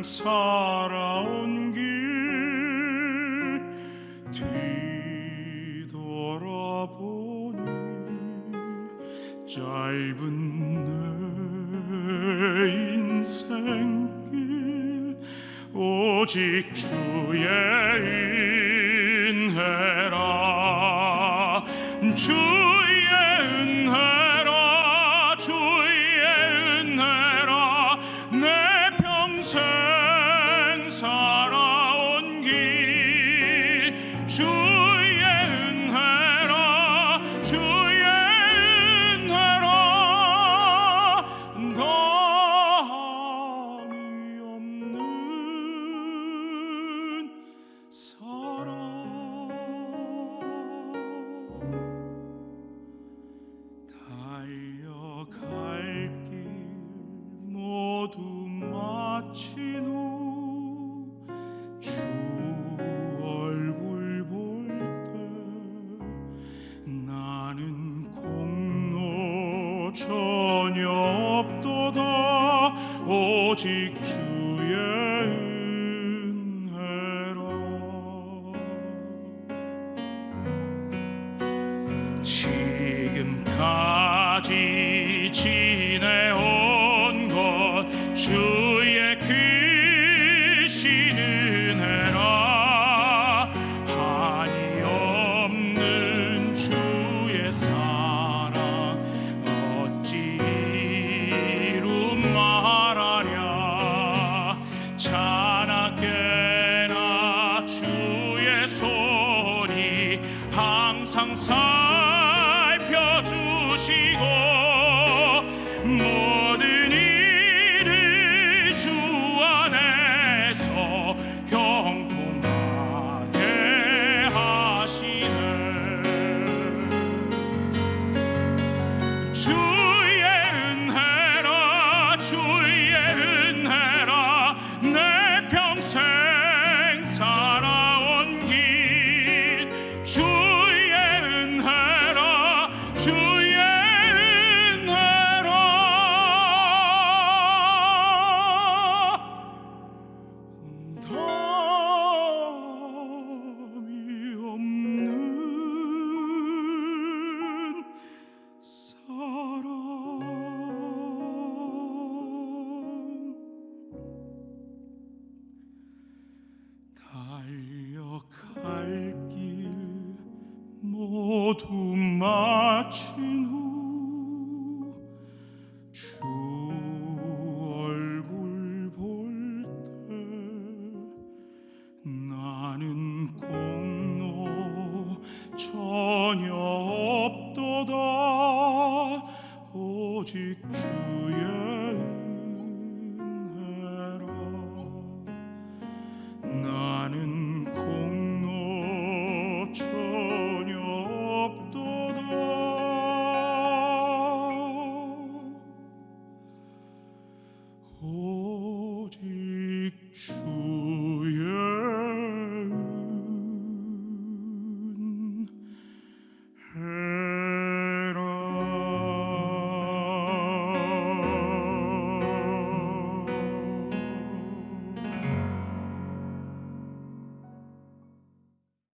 살아온 길 뒤돌아보니 짧은 내 인생길 오직 주의 은혜라 주의 은혜라 주의 은혜라 내 평생 살아온 길 주의 은혜라 주의 은혜라 담이 없는 사랑 달려갈 길 모두 마친 후 주 얼굴 볼 때 나는 공로 전혀 없도다 오직 주의 은혜라 지금까지 지내온 것 주의 크신 은혜라 한이 없는 주의 사랑 어찌 이루 말하랴 자나깨나 주의 손이 항상